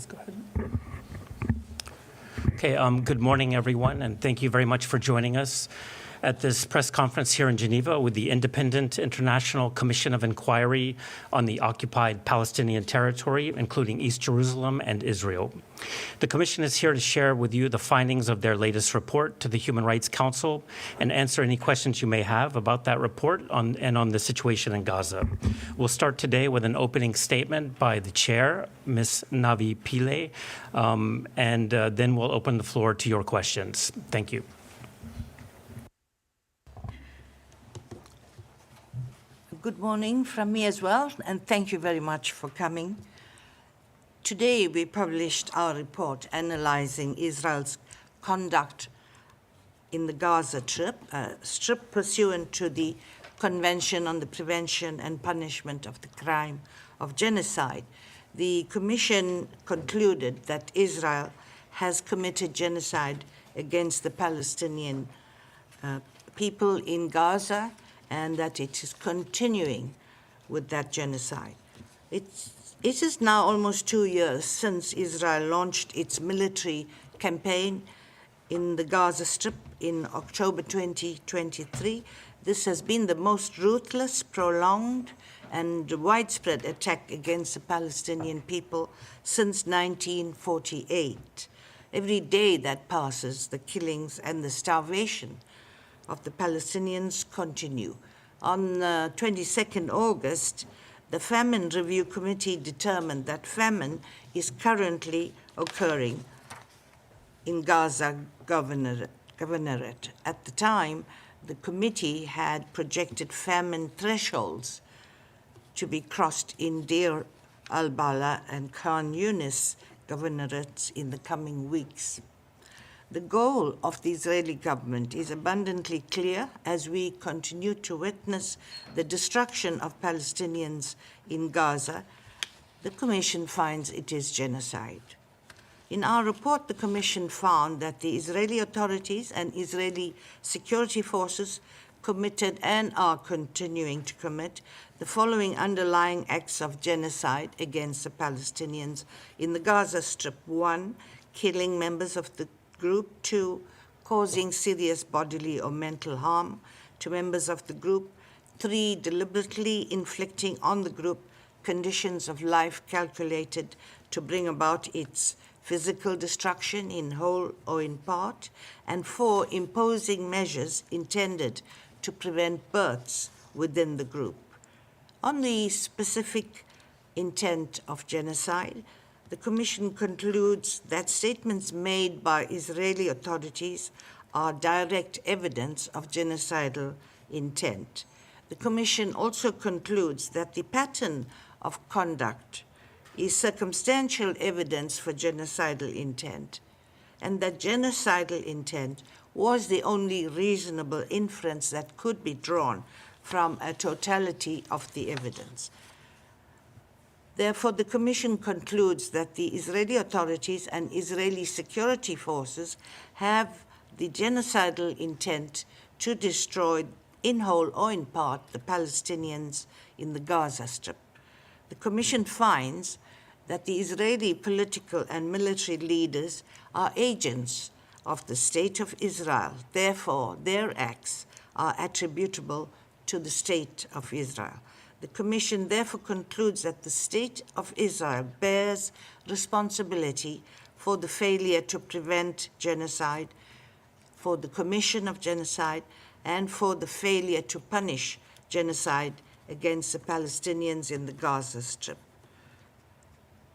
Let's go ahead. Okay, good morning, everyone, and thank you very much for joining us at this press conference here in Geneva with the Independent International Commission of Inquiry on the Occupied Palestinian Territory, including East Jerusalem and Israel. The Commission is here to share with you the findings of their latest report to the Human Rights Council and answer any questions you may have about that report and on the situation in Gaza. We'll start today with an opening statement by the chair, Ms. Navi Pillay, and then we'll open the floor to your questions. Thank you. Good morning from me as well, and thank you very much for coming. Today, we published our report analyzing Israel's conduct in the Gaza Strip pursuant to the Convention on the Prevention and Punishment of the Crime of Genocide. The Commission concluded that Israel has committed genocide against the Palestinian people in Gaza, and that it is continuing with that genocide. It is now almost 2 years since Israel launched its military campaign in the Gaza Strip in October 2023. This has been the most ruthless, prolonged, and widespread attack against the Palestinian people since 1948. Every day that passes, the killings and the starvation of the Palestinians continue. On 22nd August, the Famine Review Committee determined that famine is currently occurring in Gaza Governorate. At the time, the committee had projected famine thresholds to be crossed in Deir al-Balah and Khan Yunis governorates in the coming weeks. The goal of the Israeli government is abundantly clear as we continue to witness the destruction of Palestinians in Gaza. The Commission finds it is genocide. In our report, the Commission found that the Israeli authorities and Israeli security forces committed and are continuing to commit the following underlying acts of genocide against the Palestinians in the Gaza Strip. 1, killing members of the Group. 2, causing serious bodily or mental harm to members of the group. 3, deliberately inflicting on the group conditions of life calculated to bring about its physical destruction in whole or in part. And 4, imposing measures intended to prevent births within the group. On the specific intent of genocide, the Commission concludes that statements made by Israeli authorities are direct evidence of genocidal intent. The Commission also concludes that the pattern of conduct is circumstantial evidence for genocidal intent, and that genocidal intent was the only reasonable inference that could be drawn from a totality of the evidence. Therefore, the Commission concludes that the Israeli authorities and Israeli security forces have the genocidal intent to destroy, in whole or in part, the Palestinians in the Gaza Strip. The Commission finds that the Israeli political and military leaders are agents of the State of Israel. Therefore, their acts are attributable to the State of Israel. The Commission therefore concludes that the State of Israel bears responsibility for the failure to prevent genocide, for the commission of genocide, and for the failure to punish genocide against the Palestinians in the Gaza Strip.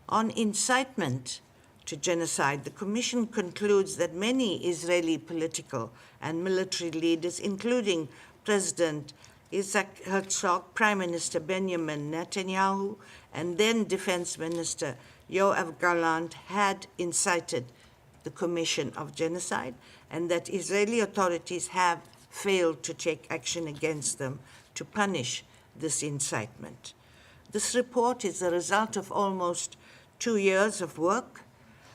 On incitement to genocide, the Commission concludes that many Israeli political and military leaders, including President Isaac Herzog, Prime Minister Benjamin Netanyahu, and then Defense Minister Yoav Gallant, had incited the commission of genocide, and that Israeli authorities have failed to take action against them to punish this incitement. This report is the result of almost 2 years of work.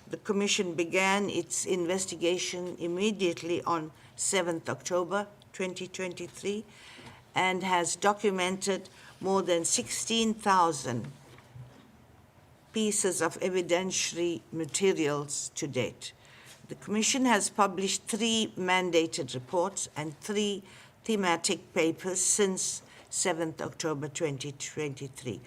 The Commission began its investigation immediately on 7th October 2023 and has documented more than 16,000 pieces of evidentiary materials to date. The Commission has published 3 mandated reports and 3 thematic papers since 7th October 2023.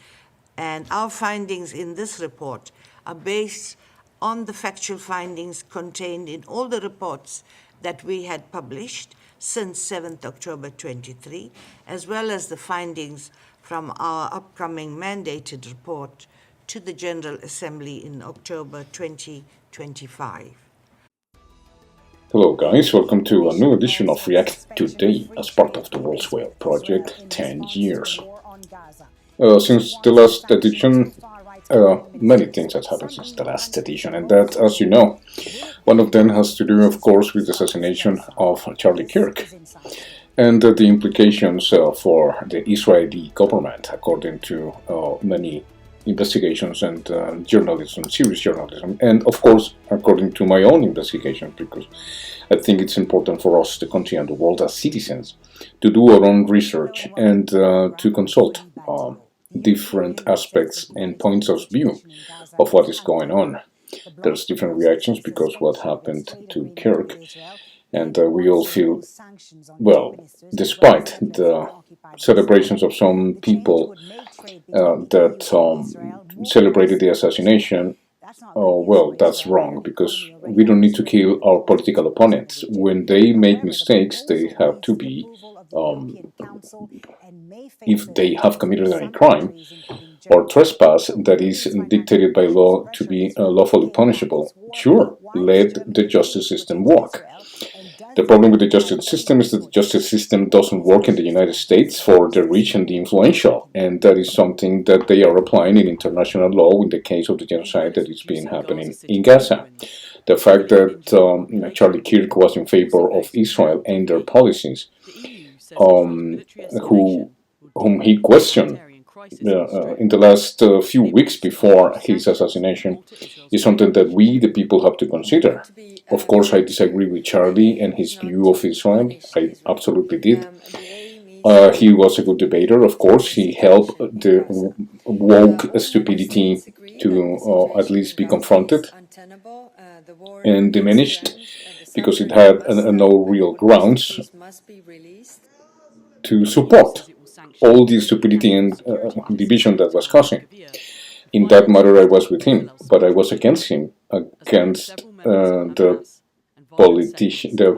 And our findings in this report are based on the factual findings contained in all the reports that we had published since 7th October 23, as well as the findings from our upcoming mandated report to the General Assembly in October 2025. Hello guys, welcome to a new edition of React Today as part of the World's Whale Project 10 years. Since the last edition, many things have happened since the last edition, and that, as you know, one of them has to do, of course, with the assassination of Charlie Kirk and the implications for the Israeli government, according to many investigations and journalism, serious journalism, and of course, according to my own investigation, because I think it's important for us, the country and the world as citizens, to do our own research and to consult different aspects and points of view of what is going on. There's different reactions because what happened to Kirk, and we all feel, well, despite the celebrations of some people that celebrated the assassination, well, that's wrong, because we don't need to kill our political opponents. When they make mistakes, they have to be, if they have committed any crime or trespass that is dictated by law to be lawfully punishable, sure, let the justice system work. The problem with the justice system is that the justice system doesn't work in the United States for the rich and the influential, and that is something that they are applying in international law in the case of the genocide that is being happening in Gaza. The fact that Charlie Kirk was in favor of Israel and their policies, whom he questioned in the last few weeks before his assassination, is something that we, the people, have to consider. Of course, I disagree with Charlie and his view of Israel. I absolutely did. He was a good debater, of course. He helped the woke stupidity to at least be confronted and diminished, because it had no real grounds to support all the stupidity and division that was causing. In that matter, I was with him, but I was against him, against the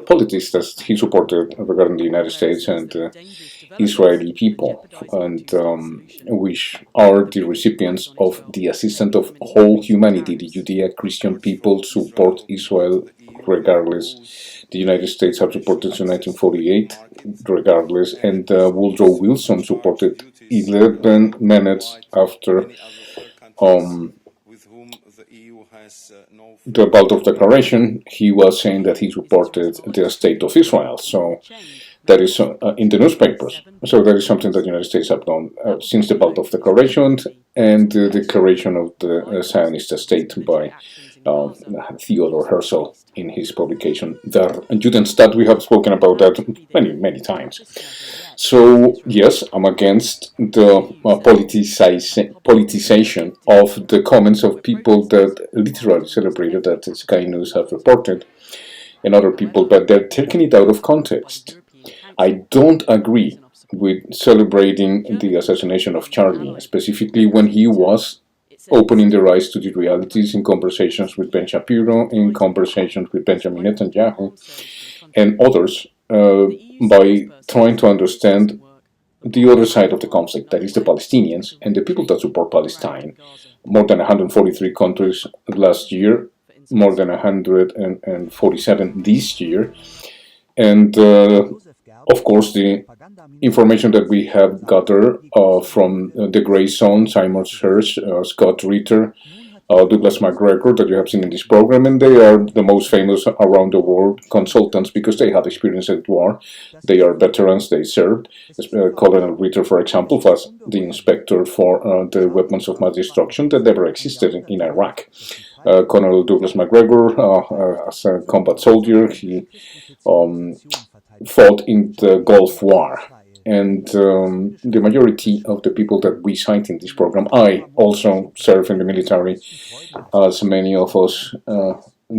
politics that he supported regarding the United States and Israeli people, and which are the recipients of the assistance of whole humanity. The Judeo-Christian people support Israel regardless. The United States have supported since 1948 regardless, and Woodrow Wilson supported 11 minutes after the Balfour Declaration. He was saying that he supported the state of Israel. So that is in the newspapers. So that is something that the United States have done since the Balfour Declaration and the declaration of the Zionist state by Theodore Herzl in his publication Der Judenstaat. We have spoken about that many times. So yes, I'm against the politicization of the comments of people that literally celebrated that Sky News have reported, and other people, but they're taking it out of context. I don't agree with celebrating the assassination of Charlie, specifically when he was opening their eyes to the realities in conversations with Ben Shapiro, in conversations with Benjamin Netanyahu and others, by trying to understand the other side of the conflict, that is the Palestinians and the people that support Palestine. More than 143 countries last year, more than 147 this year, and of course the information that we have gathered from the Grey Zone, Simon Hirsch, Scott Ritter, Douglas McGregor, that you have seen in this program, and they are the most famous around the world consultants because they have experience at war. They are veterans, they served. Colonel Ritter, for example, was the inspector for the weapons of mass destruction that never existed in Iraq. Colonel Douglas McGregor, as a combat soldier, he fought in the Gulf War. And the majority of the people that we cite in this program, I also serve in the military, as many of us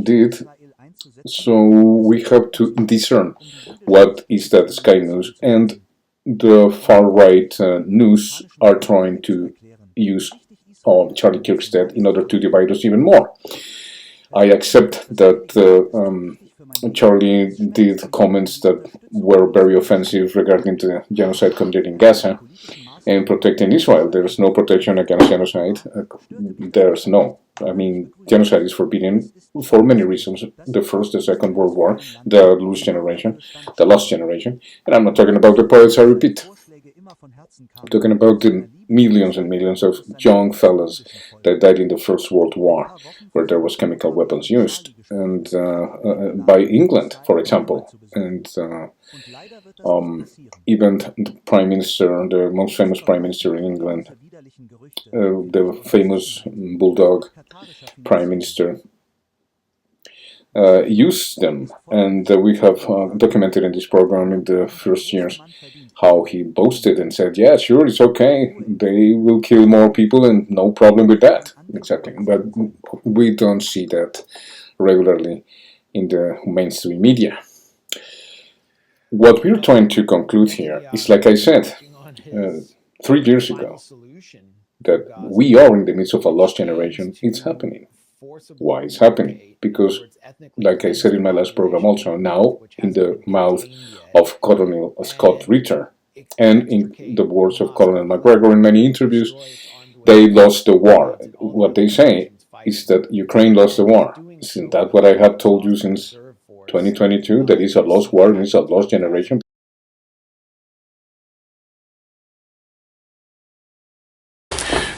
did. So we have to discern what is that Sky News, and the far-right news are trying to use Charlie Kirkstead in order to divide us even more. I accept that Charlie did comments that were very offensive regarding the genocide committed in Gaza and protecting Israel. There's no protection against genocide. There's no. I mean, genocide is forbidden for many reasons. The First, the Second World War, the lost generation, and I'm not talking about the poets, I repeat. I'm talking about the millions and millions of young fellas that died in the First World War, where there was chemical weapons used, and by England, for example, and even the Prime Minister, the most famous Prime Minister in England, the famous Bulldog Prime Minister, used them, and we have documented in this program in the first years how he boasted and said, yeah, sure, it's okay, they will kill more people and no problem with that. Exactly, but we don't see that regularly in the mainstream media. What we're trying to conclude here is, like I said 3 years ago, that we are in the midst of a lost generation. It's happening. Why it's happening? Because, like I said in my last program also, now in the mouth of Colonel Scott Ritter and in the words of Colonel McGregor in many interviews, they lost the war. What they say is that Ukraine lost the war. Isn't that what I have told you since 2022? That it's a lost war and it's a lost generation?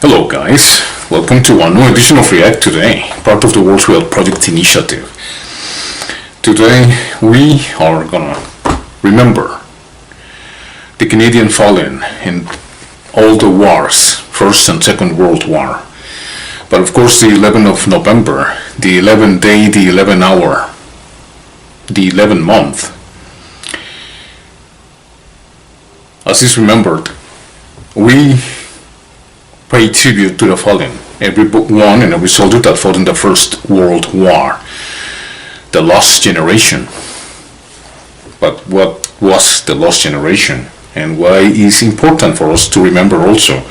Hello guys, welcome to one new edition of React Today, part of the World Wide Project initiative. Today we are gonna remember the Canadian fallen in all the wars, First and Second World War. But of course the 11th of November, the 11th day, the 11th hour, the 11th month, as is remembered, we pay tribute to the fallen, everyone and every soldier that fought in the First World War, the lost generation. But what was the lost generation, and why is important for us to remember also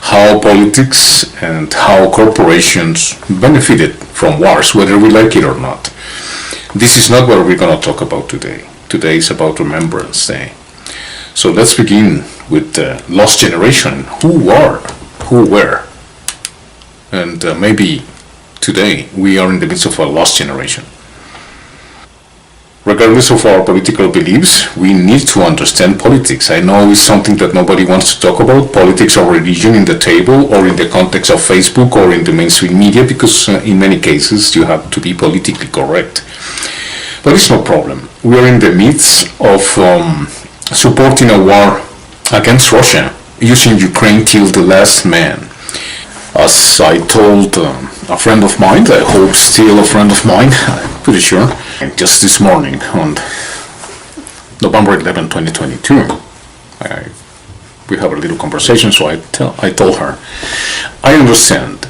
how politics and how corporations benefited from wars, whether we like it or not. This is not what we're going to talk about today. Today is about Remembrance Day. So let's begin with the lost generation. Who were? And maybe today we are in the midst of a lost generation. Regardless of our political beliefs, we need to understand politics. I know it's something that nobody wants to talk about, politics or religion in the table or in the context of Facebook or in the mainstream media, because in many cases you have to be politically correct. But it's no problem. We are in the midst of supporting a war against Russia, using Ukraine till the last man. As I told a friend of mine, I hope still a friend of mine, I'm pretty sure, and just this morning on November 11, 2022, we have a little conversation, so I told her, I understand,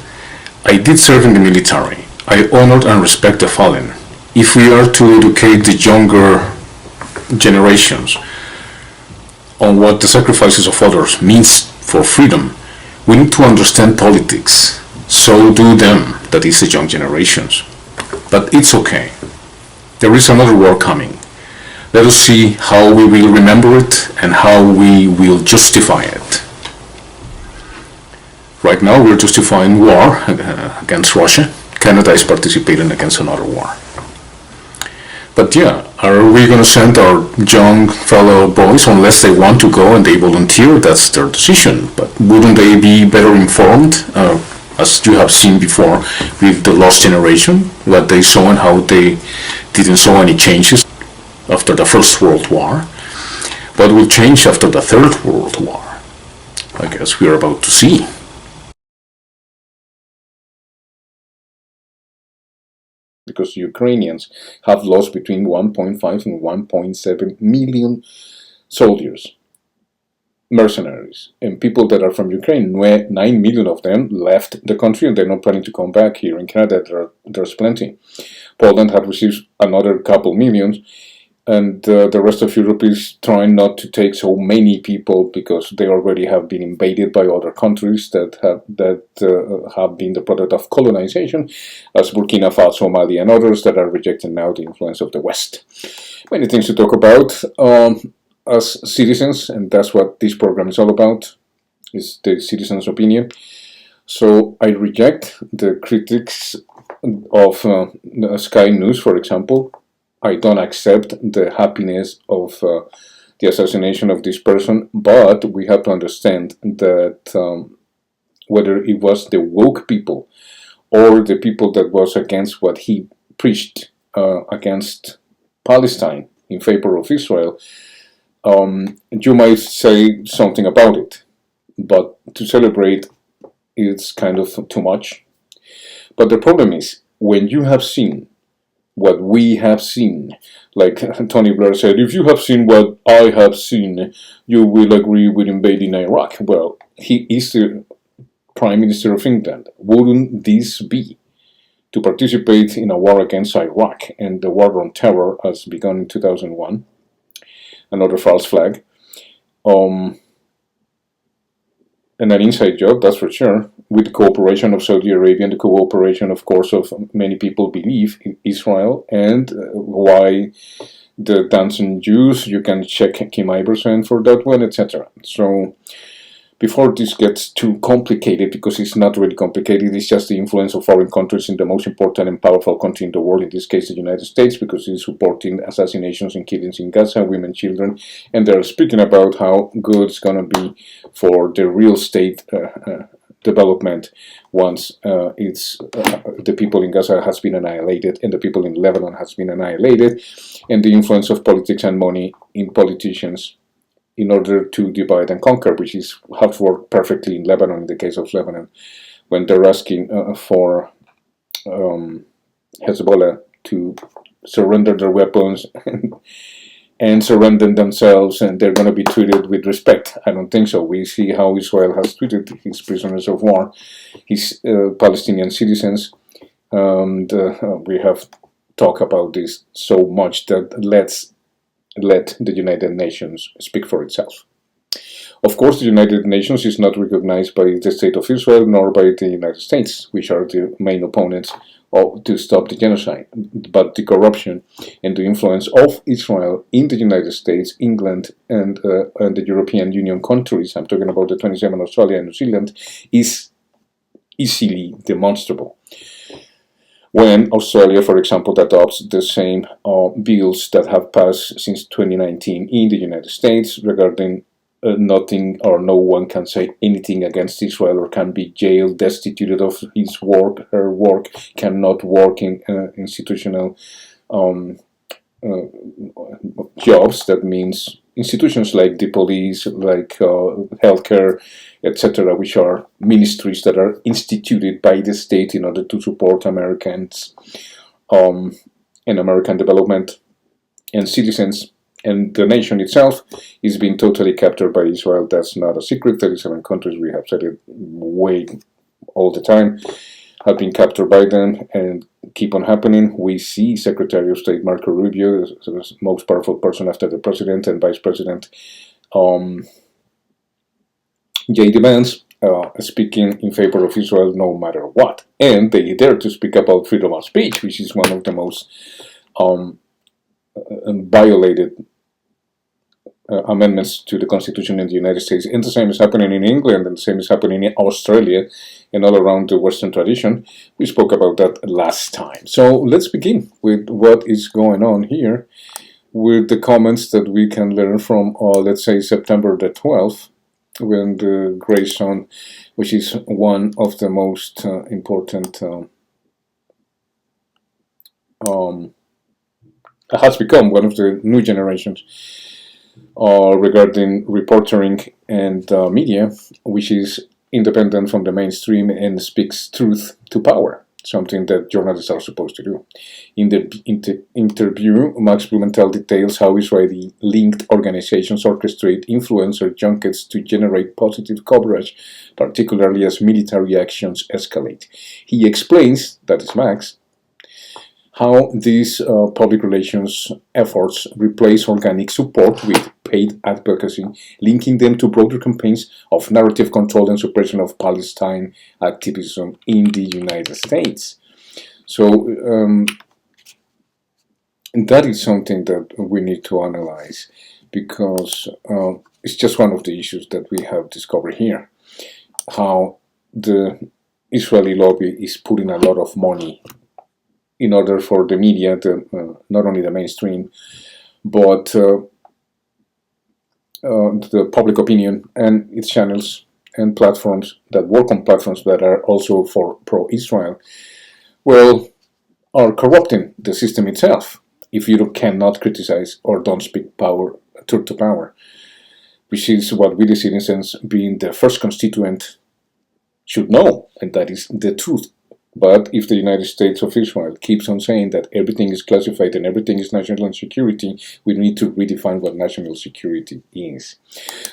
I did serve in the military, I honored and respect the fallen. If we are to educate the younger generations on what the sacrifices of others means for freedom, we need to understand politics. So do them, that is the young generations. But it's okay. There is another war coming. Let us see how we will remember it and how we will justify it. Right now we're justifying war against Russia. Canada is participating against another war. But yeah, are we going to send our young fellow boys, unless they want to go and they volunteer, that's their decision. But wouldn't they be better informed, as you have seen before, with the lost generation, what they saw and how they didn't saw any changes after the First World War? What will change after the Third World War? I guess we are about to see. Because Ukrainians have lost between 1.5 and 1.7 million soldiers. mercenaries and people that are from Ukraine. 9 million of them left the country and they're not planning to come back. Here in Canada, there's plenty. Poland had received another couple millions, and the rest of Europe is trying not to take so many people because they already have been invaded by other countries that have been the product of colonization, as Burkina Faso, Mali, and others that are rejecting now the influence of the West. Many things to talk about as citizens, and that's what this program is all about, is the citizens' opinion. So I reject the critics of Sky News, for example. I don't accept the happiness of the assassination of this person, but we have to understand that whether it was the woke people or the people that was against what he preached against Palestine in favor of Israel, you might say something about it, but to celebrate it's kind of too much. But the problem is, when you have seen what we have seen, like Tony Blair said, if you have seen what I have seen, you will agree with invading Iraq. Well, he is the Prime Minister of England. Wouldn't this be to participate in a war against Iraq and the war on terror as begun in 2001? Another false flag. And an inside job, that's for sure, with the cooperation of Saudi Arabia and the cooperation, of course, of many people believe in Israel, and why the dancing Jews, you can check Kim Iverson for that one, etc. So before this gets too complicated, because it's not really complicated, it's just the influence of foreign countries in the most important and powerful country in the world, in this case the United States, because it's supporting assassinations and killings in Gaza, women, children, and they're speaking about how good it's going to be for the real estate development once the people in Gaza has been annihilated and the people in Lebanon has been annihilated, and the influence of politics and money in politicians in order to divide and conquer, which is has worked perfectly in Lebanon, in the case of Lebanon, when they're asking for Hezbollah to surrender their weapons and surrender themselves, and they're going to be treated with respect. I don't think so. We see how Israel has treated his prisoners of war, his Palestinian citizens, and we have talked about this so much that let the United Nations speak for itself. Of course, the United Nations is not recognized by the State of Israel nor by the United States, which are the main opponents to stop the genocide. But the corruption and the influence of Israel in the United States, England, and the European Union countries, I'm talking about the 27, Australia and New Zealand, is easily demonstrable. When Australia, for example, adopts the same bills that have passed since 2019 in the United States regarding nothing or no one can say anything against Israel or can be jailed, destituted of his work, her work, cannot work in institutional jobs. That means institutions like the police, like healthcare, etc., which are ministries that are instituted by the state in order to support Americans and American development and citizens. And the nation itself is being totally captured by Israel. That's not a secret. 37 countries, we have said it way all the time, have been captured by them and keep on happening. We see Secretary of State Marco Rubio, the most powerful person after the president, and Vice President J.D. Vance speaking in favor of Israel no matter what. And they dare to speak about freedom of speech, which is one of the most violated amendments to the Constitution in the United States. And the same is happening in England, and the same is happening in Australia and all around the Western tradition. We spoke about that last time. So let's begin with what is going on here with the comments that we can learn from, let's say, September the 12th, when the Grey Sun, which is one of the most important, has become one of the new generations regarding reporting and media, which is independent from the mainstream and speaks truth to power. something that journalists are supposed to do. In the interview, Max Blumenthal details how Israeli-linked organizations orchestrate influencer junkets to generate positive coverage, particularly as military actions escalate. He explains, that is Max, how these public relations efforts replace organic support with paid advocacy, linking them to broader campaigns of narrative control and suppression of Palestine activism in the United States. So that is something that we need to analyze, because it's just one of the issues that we have discovered here, how the Israeli lobby is putting a lot of money in order for the media, not only the mainstream, but the public opinion and its channels and platforms that work on platforms that are also for pro-Israel, well, are corrupting the system itself if you cannot criticize or don't speak truth to power, which is what we, the citizens, being the first constituent, should know, and that is the truth. But if the United States of Israel keeps on saying that everything is classified and everything is national security, we need to redefine what national security is.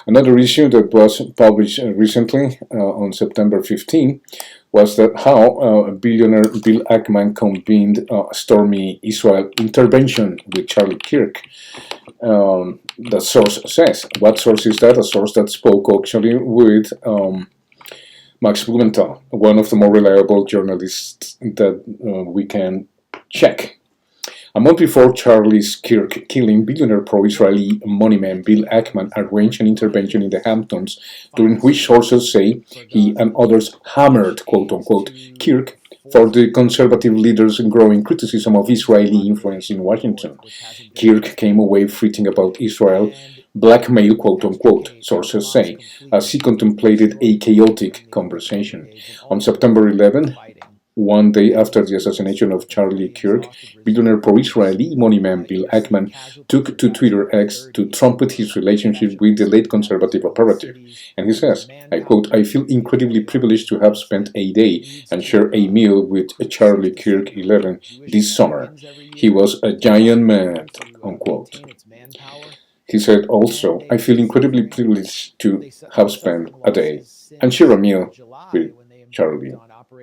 Another issue that was published recently on September 15 was that how billionaire Bill Ackman convened a stormy Israel intervention with Charlie Kirk. The source says. What source is that? A source that spoke actually with Max Blumenthal, one of the more reliable journalists that we can check. A month before Charlie's Kirk killing, billionaire pro-Israeli moneyman Bill Ackman arranged an intervention in the Hamptons, during which sources say he and others hammered, quote-unquote, Kirk for the conservative leader's growing criticism of Israeli influence in Washington. Kirk came away fretting about Israel blackmail, quote-unquote, sources say, as he contemplated a chaotic conversation. On September 11, one day after the assassination of Charlie Kirk, billionaire pro-Israeli moneyman Bill Ackman took to Twitter X to trumpet his relationship with the late conservative operative. And he says, I quote, I feel incredibly privileged to have spent a day and share a meal with Charlie Kirk 11 this summer. He was a giant man, unquote. He said also, I feel incredibly privileged to have spent a day and share a meal with Charlie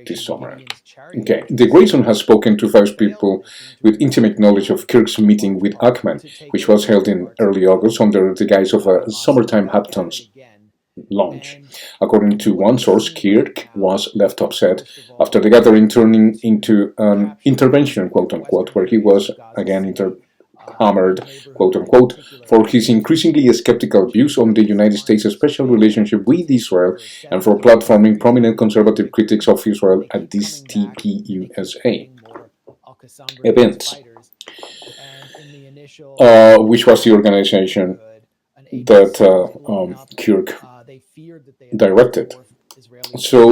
this summer. Okay, the Grayson has spoken to 5 people with intimate knowledge of Kirk's meeting with Ackman, which was held in early August under the guise of a summertime Hamptons launch. According to one source, Kirk was left upset after the gathering turning into an intervention, quote-unquote, where he was again hammered, quote-unquote, for his increasingly skeptical views on the United States' special relationship with Israel and for platforming prominent conservative critics of Israel at these TPUSA events, which was the organization that Kirk directed. So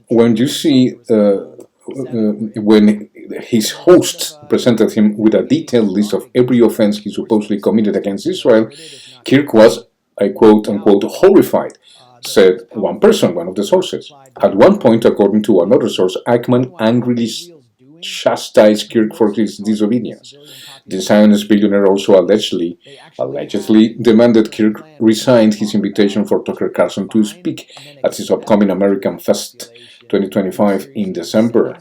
when you see when his hosts presented him with a detailed list of every offense he supposedly committed against Israel, Kirk was, I quote-unquote, horrified, said one person, one of the sources. At one point, according to another source, Ackman angrily chastised Kirk for his disobedience. The Zionist billionaire also allegedly demanded Kirk resign his invitation for Tucker Carlson to speak at his upcoming American Fest 2025 in December.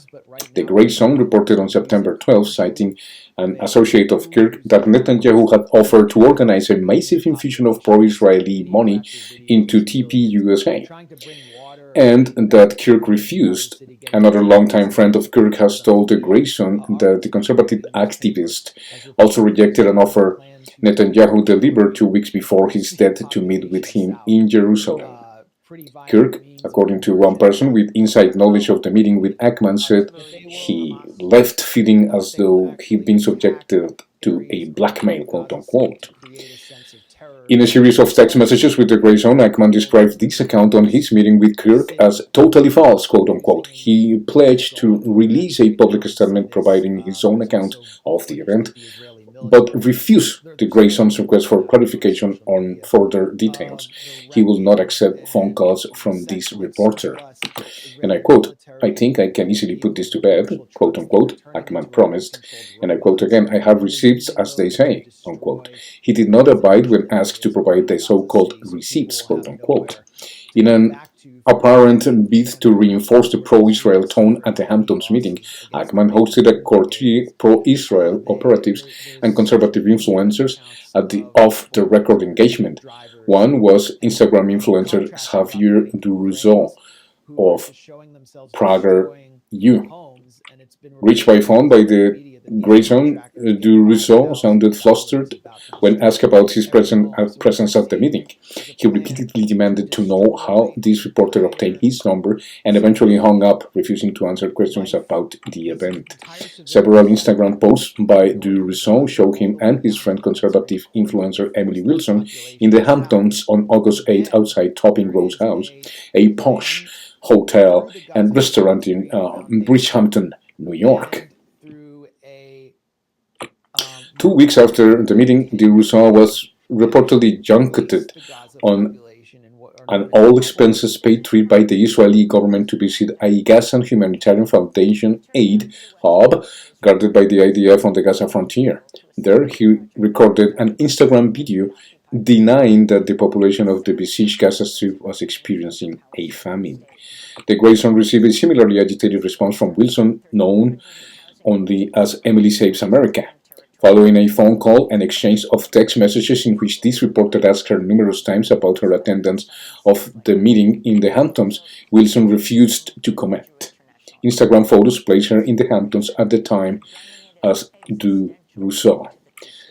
The Grayson reported on September 12, citing an associate of Kirk, that Netanyahu had offered to organize a massive infusion of pro-Israeli money into TPUSA, and that Kirk refused. Another longtime friend of Kirk has told the Grayson that the conservative activist also rejected an offer Netanyahu delivered 2 weeks before his death to meet with him in Jerusalem. Kirk, according to one person with inside knowledge of the meeting with Ackman, said he left feeling as though he'd been subjected to a blackmail, quote-unquote. In a series of text messages with the Grayson, Ackman described this account on his meeting with Kirk as totally false, quote-unquote. He pledged to release a public statement providing his own account of the event, but refused the Grayson's request for clarification on further details. He will not accept phone calls from this reporter. And I quote, "I think I can easily put this to bed," quote unquote, Ackman promised. And I quote again, "I have receipts, as they say," unquote. He did not abide when asked to provide the so-called receipts, quote unquote. In an apparent bid to reinforce the pro-Israel tone at the Hamptons meeting, Ackman hosted a coterie pro-Israel operatives and conservative influencers at the off-the-record engagement. One was Instagram influencer Xavier Durousseau of Prager U. Reached by phone by the Grayson, Durousseau sounded flustered when asked about his presence at the meeting. He repeatedly demanded to know how this reporter obtained his number and eventually hung up, refusing to answer questions about the event. Several Instagram posts by Durousseau show him and his friend conservative influencer Emily Wilson in the Hamptons on August 8 outside Topping Rose House, a posh hotel and restaurant in Bridgehampton, New York. 2 weeks after the meeting, Durousseau was reportedly junketed on an all-expenses paid trip by the Israeli government to visit a Gazan humanitarian foundation aid hub guarded by the IDF on the Gaza frontier. There, he recorded an Instagram video denying that the population of the besieged Gaza Strip was experiencing a famine. The Grayson received a similarly agitated response from Wilson, known only as Emily Saves America. Following a phone call and exchange of text messages in which this reporter asked her numerous times about her attendance of the meeting in the Hamptons, Wilson refused to comment. Instagram photos placed her in the Hamptons at the time as Durousseau.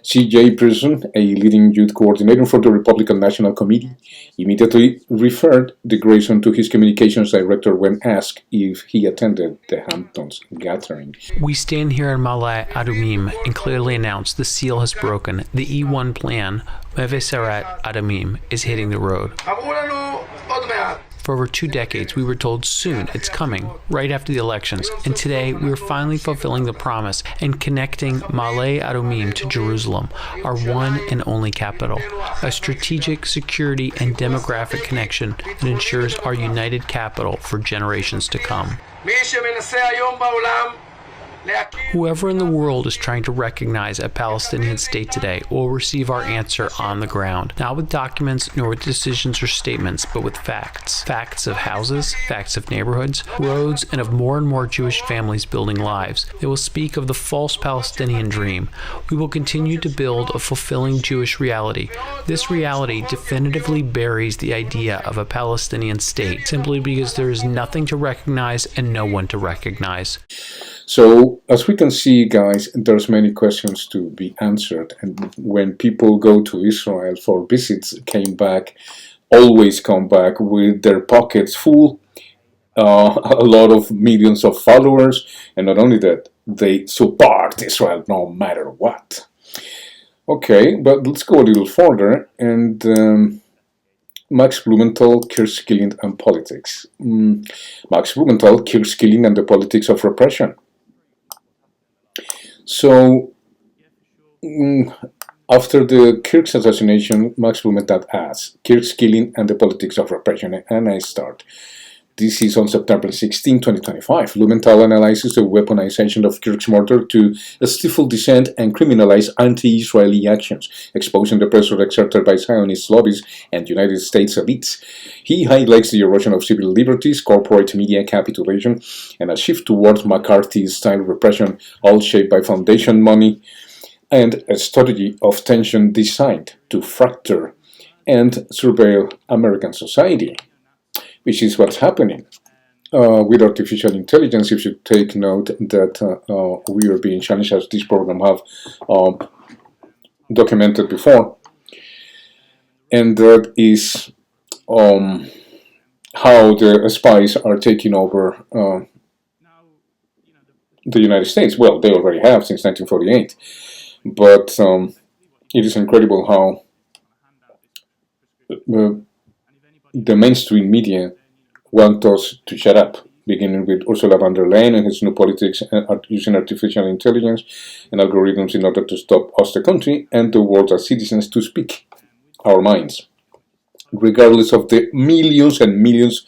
C.J. Pearson, a leading youth coordinator for the Republican National Committee, immediately referred the Grayson to his communications director when asked if he attended the Hamptons gathering. "We stand here in Ma'ale Adumim and clearly announce the seal has broken. The E1 plan, Meveserat Adumim, is hitting the road. For over 2 decades, we were told soon it's coming, right after the elections, and today we are finally fulfilling the promise and connecting Ma'ale Adumim to Jerusalem, our one and only capital, a strategic security and demographic connection that ensures our united capital for generations to come." Whoever in the world is trying to recognize a Palestinian state today will receive our answer on the ground, not with documents nor with decisions or statements, but with facts. Facts of houses, facts of neighborhoods, roads, and of more and more Jewish families building lives. They will speak of the false Palestinian dream. We will continue to build a fulfilling Jewish reality. This reality definitively buries the idea of a Palestinian state, simply because there is nothing to recognize and no one to recognize. So, as we can see, guys, there's many questions to be answered. And when people go to Israel for visits, always come back with their pockets full, a lot of millions of followers, and not only that, they support Israel no matter what. Okay, but let's go a little further. And Max Blumenthal, Kirk-Skilling and Politics. Max Blumenthal, Kirk-Skilling and the Politics of Repression. So, after the Kirk's assassination, Max Blumenthal asks, Kirk-Skilling and the Politics of Repression, and I start. This is on September 16, 2025. Blumenthal analyzes the weaponization of Kirk's murder to stifle dissent and criminalize anti-Israeli actions, exposing the pressure exerted by Zionist lobbies and United States elites. He highlights the erosion of civil liberties, corporate media capitulation, and a shift towards McCarthy-style repression, all shaped by foundation money, and a strategy of tension designed to fracture and surveil American society, which is what's happening. With artificial intelligence, you should take note that we are being challenged, as this program have documented before. And that is how the spies are taking over the United States. Well, they already have since 1948. But it is incredible how the mainstream media want us to shut up. beginning with Ursula von der Leyen and his new politics using artificial intelligence and algorithms in order to stop us, the country, and the world as citizens to speak our minds, regardless of the millions and millions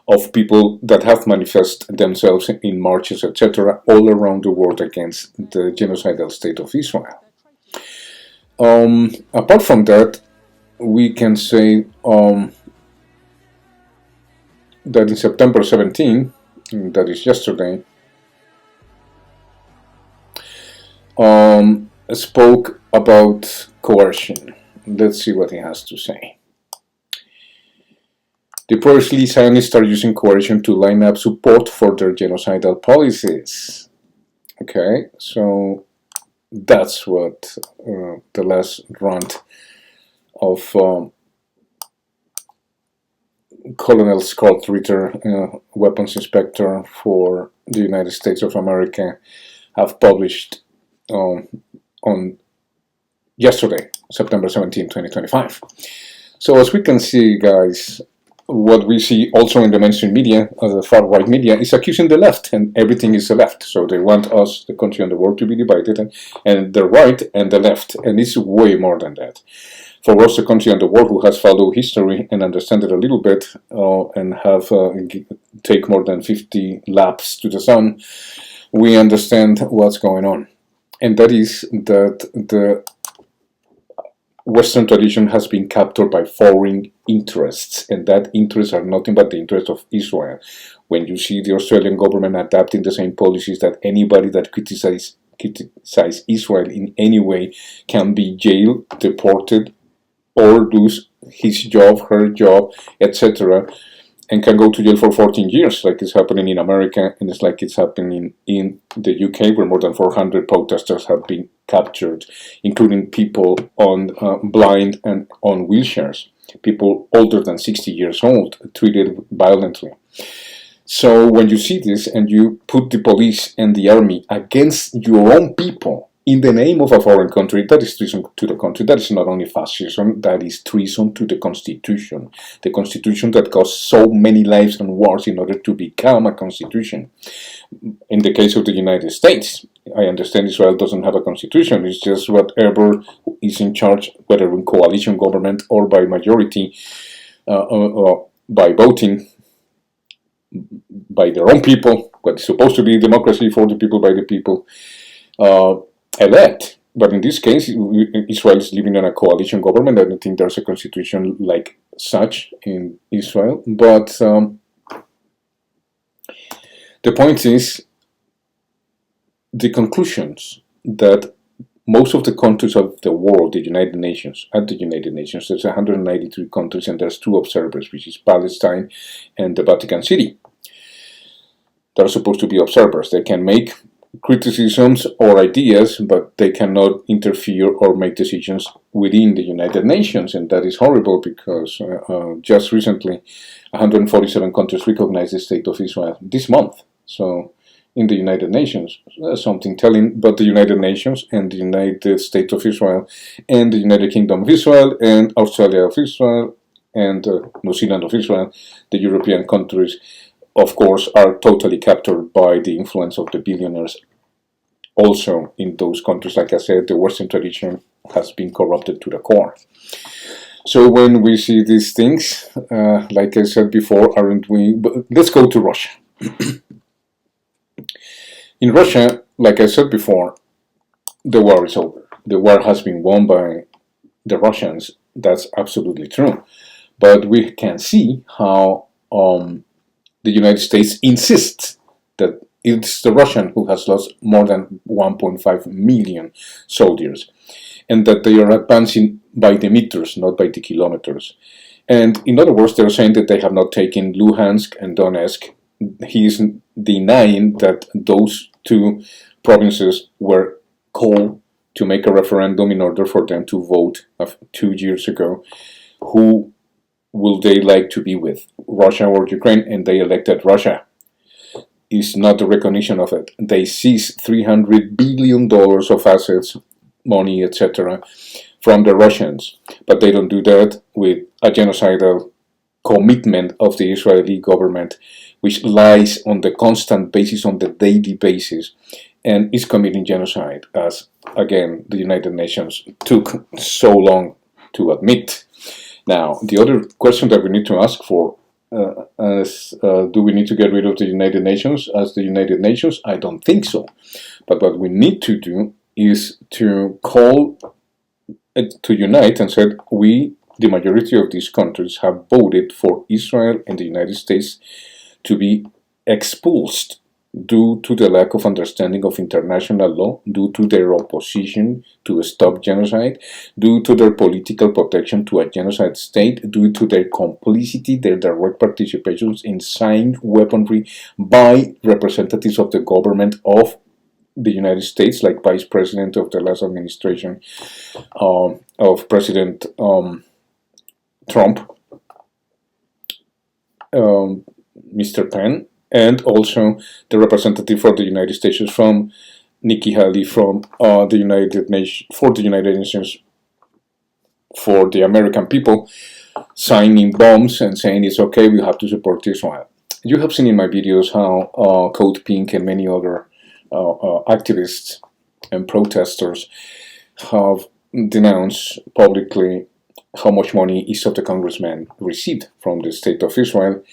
of people that have manifested themselves in marches, etc., all around the world against the genocidal state of Israel. Apart from that, we can say that in September 17, that is yesterday, spoke about coercion. Let's see what he has to say. The pro-Israeli Zionists are using coercion to line up support for their genocidal policies. Okay, so that's what the last rant of Colonel Scott Ritter, weapons inspector for the United States of America, have published on yesterday, September 17, 2025. So as we can see, guys, what we see also in the mainstream media, the far-right media, is accusing the left, and everything is the left. So they want us, the country and the world, to be divided, and the right and the left, and it's way more than that. For us, the country and the world, who has followed history and understand it a little bit, and have take more than 50 laps to the sun, we understand what's going on. And that is that the Western tradition has been captured by foreign interests, and that interests are nothing but the interests of Israel. When you see the Australian government adapting the same policies, that anybody that criticize Israel in any way can be jailed, deported, or lose his job, her job, etc., and can go to jail for 14 years, like it's happening in America, and it's like it's happening in the UK, where more than 400 protesters have been captured, including people on blind and on wheelchairs, people older than 60 years old, treated violently. So when you see this and you put the police and the army against your own people in the name of a foreign country, that is treason to the country. That is not only fascism, that is treason to the Constitution. The Constitution that cost so many lives and wars in order to become a Constitution. In the case of the United States, I understand Israel doesn't have a Constitution. It's just whatever is in charge, whether in coalition government or by majority, by voting by their own people, what is supposed to be democracy for the people, by the people, elect. But in this case, Israel is living in a coalition government. I don't think there's a constitution like such in Israel. But the point is, the conclusions that most of the countries of the world, the United Nations, at the United Nations, there's 193 countries and there's 2 observers, which is Palestine and the Vatican City. They're supposed to be observers. They can make criticisms or ideas, but they cannot interfere or make decisions within the United Nations, and that is horrible because just recently 147 countries recognized the state of Israel this month. So in the United Nations, something telling, but the United Nations and the United States of Israel and the United Kingdom of Israel and Australia of Israel and New Zealand of Israel, the European countries, of course, are totally captured by the influence of the billionaires. Also, in those countries, like I said, the Western tradition has been corrupted to the core. So when we see these things, like I said before, aren't we? But let's go to Russia. In Russia, like I said before, the war is over. The war has been won by the Russians. That's absolutely true. But we can see how the United States insists that it's the Russian who has lost more than 1.5 million soldiers, and that they are advancing by the meters, not by the kilometers. And in other words, they're saying that they have not taken Luhansk and Donetsk. He is denying that those 2 provinces were called to make a referendum in order for them to vote 2 years ago. Who will they like to be with, Russia or Ukraine? And they elected Russia. Is not the recognition of it. They seized $300 billion of assets, money, etc., from the Russians. But they don't do that with a genocidal commitment of the Israeli government which lies on the constant basis, on the daily basis, and is committing genocide, as, again, the United Nations took so long to admit. Now, the other question that we need to ask for is, do we need to get rid of the United Nations as the United Nations? I don't think so. But what we need to do is to call, to unite and said, we, the majority of these countries, have voted for Israel and the United States to be expulsed due to the lack of understanding of international law, due to their opposition to stop genocide, due to their political protection to a genocide state, due to their complicity, their direct participations in signed weaponry by representatives of the government of the United States, like Vice President of the last administration of President Trump, Mr. Penn, and also the representative for the United States from Nikki Haley from the United Nations, for the United Nations, for the American people, signing bombs and saying it's okay, we have to support Israel. You have seen in my videos how Code Pink and many other activists and protesters have denounced publicly how much money each of the congressmen received from the State of Israel,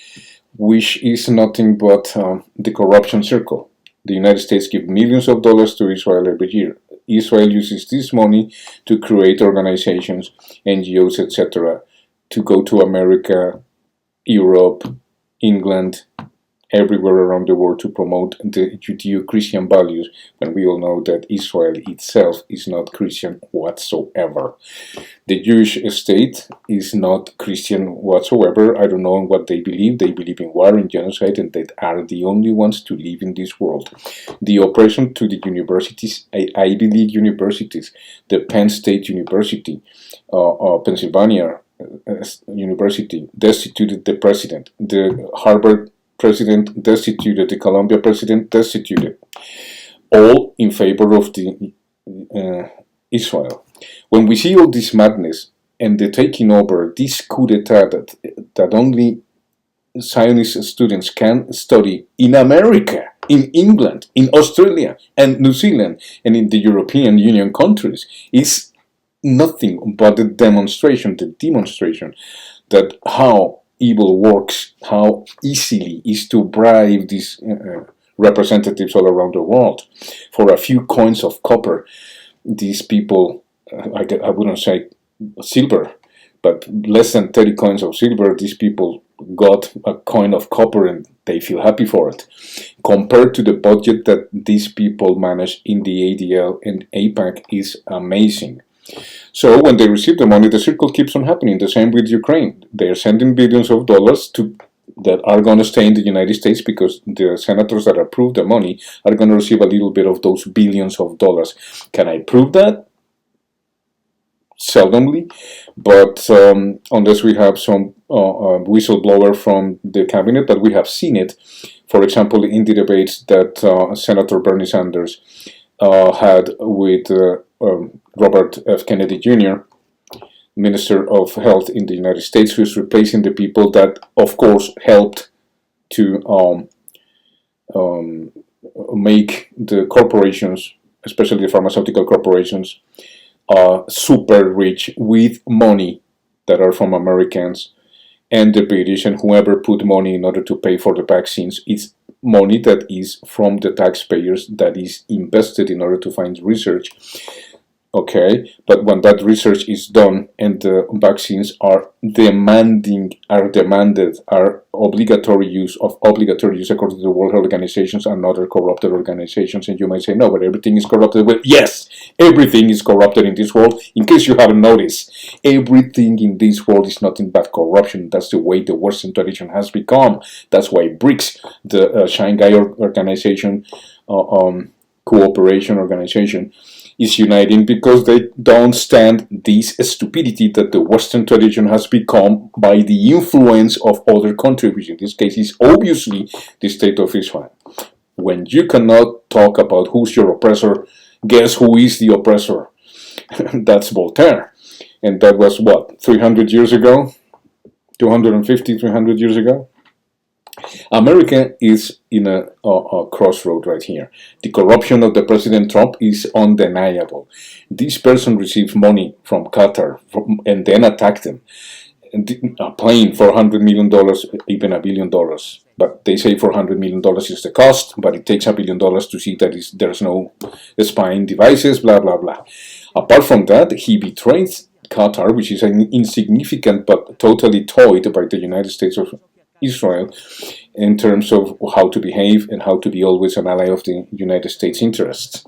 which is nothing but the corruption circle. The United States gives millions of dollars to Israel every year. Israel uses this money to create organizations, NGOs, etc., to go to America, Europe, England, everywhere around the world to promote the Judeo-Christian values, when we all know that Israel itself is not Christian whatsoever. The Jewish state is not Christian whatsoever. I don't know what they believe. They believe in war and genocide, and they are the only ones to live in this world. The oppression to the universities, Ivy League universities, the Penn State University, Pennsylvania University, destituted the president. The Harvard president destituted, the Columbia president destituted, all in favor of the Israel. When we see all this madness and the taking over, this coup d'etat that only Zionist students can study in America, in England, in Australia, and New Zealand, and in the European Union countries, is nothing but the demonstration that how evil works, how easily is to bribe these representatives all around the world. For a few coins of copper, these people, I wouldn't say silver, but less than 30 coins of silver, these people got a coin of copper and they feel happy for it. Compared to the budget that these people manage in the ADL and APAC is amazing. So when they receive the money, the circle keeps on happening. The same with Ukraine. They are sending billions of dollars that are going to stay in the United States because the senators that approve the money are going to receive a little bit of those billions of dollars. Can I prove that? Seldomly, but unless we have some whistleblower from the cabinet, but we have seen it, for example, in the debates that Senator Bernie Sanders had with Robert F. Kennedy Jr., Minister of Health in the United States, who is replacing the people that, of course, helped to make the corporations, especially the pharmaceutical corporations, super rich with money that are from Americans and the British, and whoever put money in order to pay for the vaccines. It's money that is from the taxpayers that is invested in order to find research. Okay, but when that research is done and the vaccines are obligatory use according to the World Health Organizations and other corrupted organizations, and you might say, no, but everything is corrupted. Well, yes, everything is corrupted in this world. In case you haven't noticed, everything in this world is nothing but corruption. That's the way the Western tradition has become. That's why BRICS, the Shanghai Organization, Cooperation Organization, is uniting, because they don't stand this stupidity that the Western tradition has become by the influence of other countries, which in this case is obviously the State of Israel. When you cannot talk about who's your oppressor, guess who is the oppressor? That's Voltaire. And that was what, 300 years ago? 250, 300 years ago? America is in a crossroad right here. The corruption of the President Trump is undeniable. This person received money from Qatar and then attacked them. A plane for $100 million, even $1 billion. But they say $400 million is the cost, but it takes $1 billion to see that there's no spying devices, blah, blah, blah. Apart from that, he betrayed Qatar, which is an insignificant but totally toyed by the United States of Israel in terms of how to behave and how to be always an ally of the United States interests.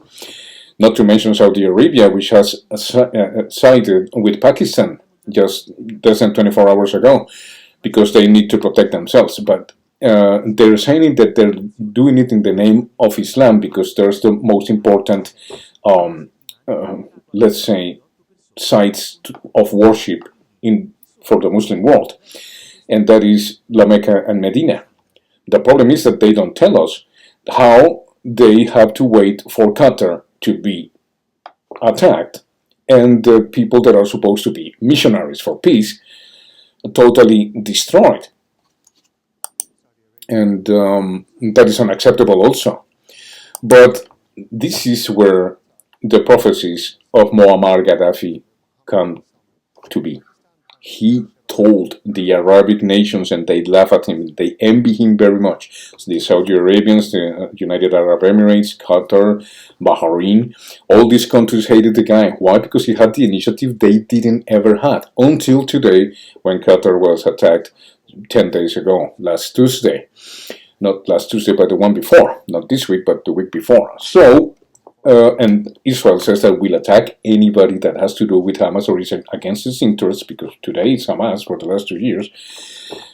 Not to mention Saudi Arabia, which has sided with Pakistan just less than 24 hours ago because they need to protect themselves. But they're saying that they're doing it in the name of Islam because there's the most important, let's say, sites of worship for the Muslim world, and that is La Mecca and Medina. The problem is that they don't tell us how they have to wait for Qatar to be attacked and the people that are supposed to be missionaries for peace totally destroyed. And that is unacceptable also. But this is where the prophecies of Muammar Gaddafi come to be. He told the Arabic nations, and they laugh at him, they envy him very much. So the Saudi Arabians, the United Arab Emirates, Qatar, Bahrain, all these countries hated the guy. Why? Because he had the initiative they didn't ever had until today when Qatar was attacked 10 days ago, last Tuesday. Not last Tuesday, but the one before. Not this week, but the week before. So, and Israel says that we'll attack anybody that has to do with Hamas or is against its interests, because today it's Hamas for the last 2 years.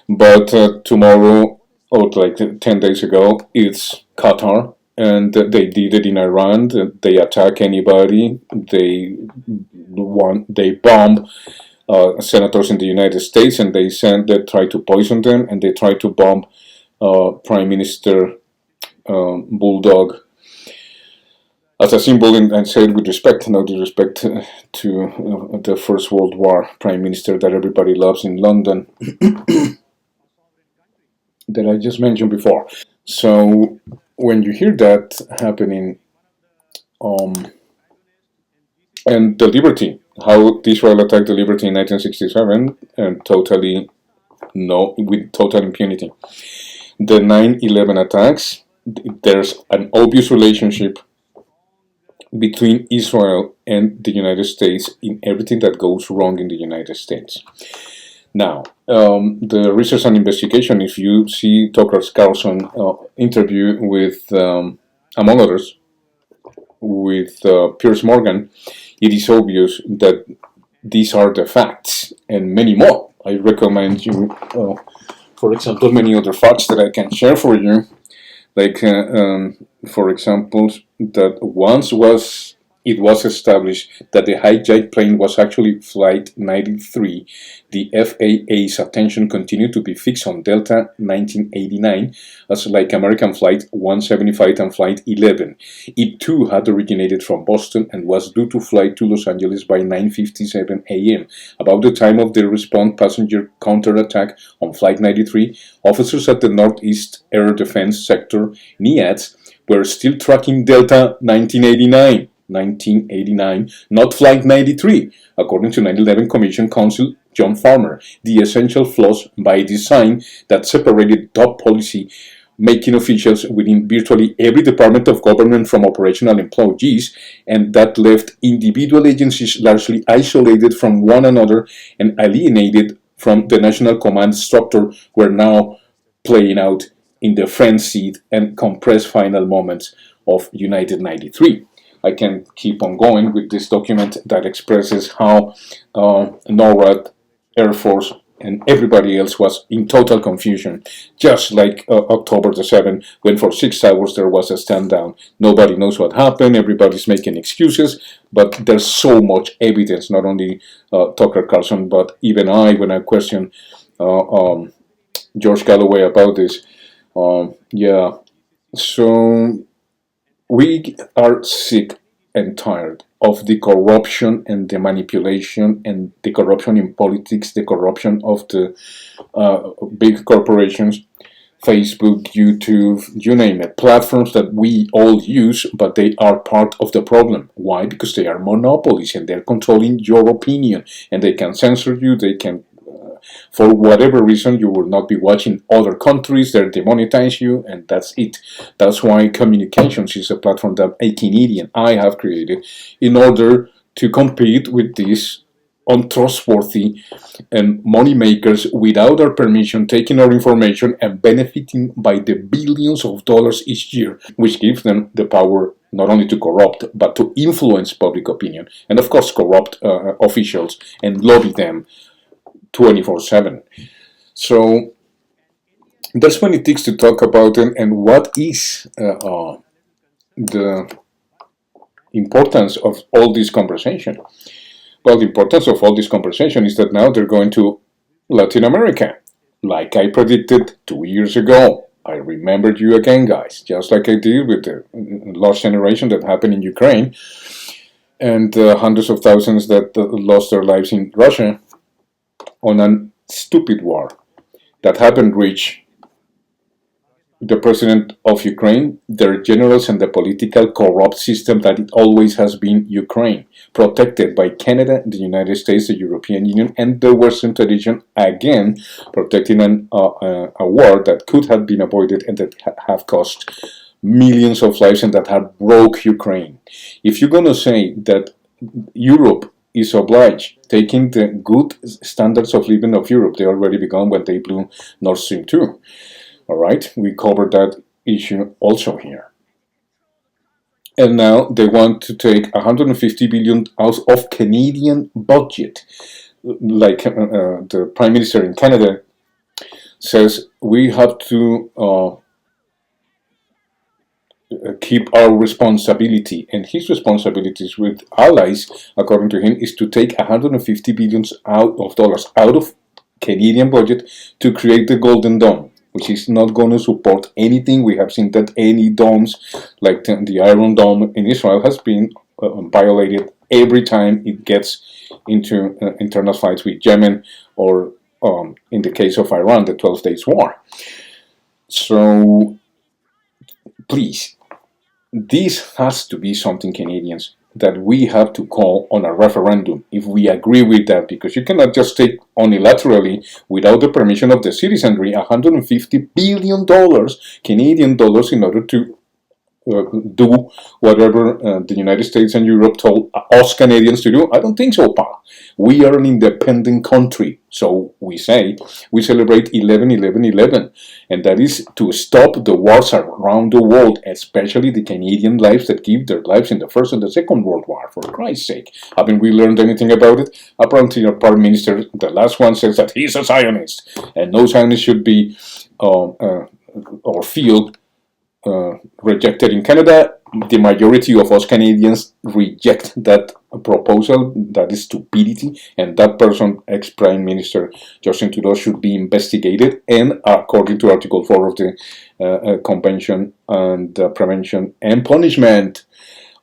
But tomorrow, or like 10 days ago, it's Qatar, and they did it in Iran. They attack anybody. They bomb senators in the United States, and they try to poison them, and they try to bomb Prime Minister Bulldog as a symbol, and say it with respect, no disrespect to the First World War Prime Minister that everybody loves in London, that I just mentioned before. So when you hear that happening, and the Liberty, how Israel attacked the Liberty in 1967, and with total impunity. The 9/11 attacks, there's an obvious relationship between Israel and the United States in everything that goes wrong in the United States. Now, the research and investigation, if you see Tucker Carlson interview with, among others, with Piers Morgan, it is obvious that these are the facts and many more. I recommend you, for example, many other facts that I can share for you. Like, for example, that it was established that the hijacked plane was actually Flight 93. The FAA's attention continued to be fixed on Delta 1989, as like American Flight 175 and Flight 11. It too had originated from Boston and was due to fly to Los Angeles by 9:57 a.m. About the time of the response passenger counterattack on Flight 93, officers at the Northeast Air Defense Sector, NEADS, were still tracking Delta 1989, not Flight 93, according to 9/11 Commission Counsel John Farmer. The essential flaws by design that separated top policy making officials within virtually every department of government from operational employees, and that left individual agencies largely isolated from one another and alienated from the national command structure, were now playing out in the frenzied and compressed final moments of United 93. I can keep on going with this document that expresses how NORAD, Air Force, and everybody else was in total confusion, just like October the 7th, when for 6 hours there was a stand down. Nobody knows what happened, everybody's making excuses, but there's so much evidence, not only Tucker Carlson, but even I, when I question George Galloway about this. So we are sick and tired of the corruption and the manipulation and the corruption in politics, the corruption of the big corporations, Facebook, YouTube, you name it, platforms that we all use, but they are part of the problem. Why? Because they are monopolies and they're controlling your opinion, and they can censor you, they can, for whatever reason, you will not be watching other countries, they demonetize you, and that's it. That's why Communications is a platform that a Canadian I have created in order to compete with these untrustworthy and money makers without our permission, taking our information and benefiting by the billions of dollars each year, which gives them the power not only to corrupt but to influence public opinion, and of course corrupt officials and lobby them 24/7. So that's what it takes to talk about it. And what is the importance of all this conversation? Well, the importance of all this conversation is that now they're going to Latin America, like I predicted 2 years ago. I remembered you again, guys, just like I did with the lost generation that happened in Ukraine and hundreds of thousands that lost their lives in Russia on a stupid war that happened reach the president of Ukraine, their generals, and the political corrupt system that it always has been Ukraine, protected by Canada, the United States, the European Union, and the Western tradition, again, protecting a war that could have been avoided and that have cost millions of lives and that have broke Ukraine. If you're going to say that Europe is obliged, taking the good standards of living of Europe, they already began when they blew Nord Stream 2. All right, we covered that issue also here. And now they want to take 150 billion out of Canadian budget. Like the Prime Minister in Canada says, we have to keep our responsibility. And his responsibilities with allies, according to him, is to take 150 billion dollars out of Canadian budget to create the Golden Dome, which is not going to support anything. We have seen that any domes, like the Iron Dome in Israel, has been violated every time it gets into internal fights with Yemen, or in the case of Iran, the 12 Days War. So, please, this has to be something, Canadians, that we have to call on a referendum if we agree with that, because you cannot just take unilaterally, without the permission of the citizenry, $150 billion Canadian dollars in order to do whatever the United States and Europe told us Canadians to do. I don't think so, pal. We are an independent country, so we say we celebrate 11/11/11, and that is to stop the wars around the world, especially the Canadian lives that give their lives in the First and the Second World War. For Christ's sake, haven't we learned anything about it? Apparently, our Prime Minister, the last one, says that he's a Zionist, and no Zionist should be or feel rejected in Canada. The majority of us Canadians reject that proposal. That is stupidity, and that person, ex-Prime Minister Justin Trudeau, should be investigated, and according to Article 4 of the Convention on the Prevention and Punishment